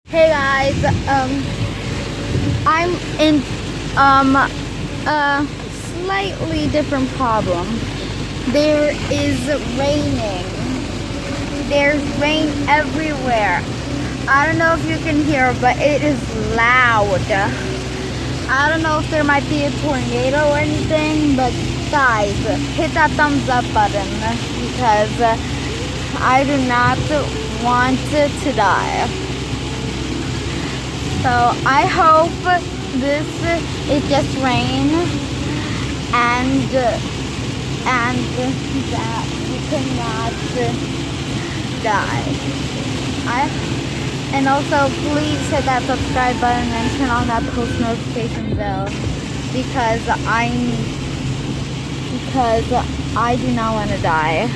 Hey guys, I'm in a slightly different problem. There is raining. There's rain everywhere. I don't know if you can hear, but it is loud. I don't know if there might be a tornado or anything, but guys, hit that thumbs up button because I do not want to die. So I hope it just rain and that you cannot die. And also please hit that subscribe button and turn on that post notification bell because I do not want to die.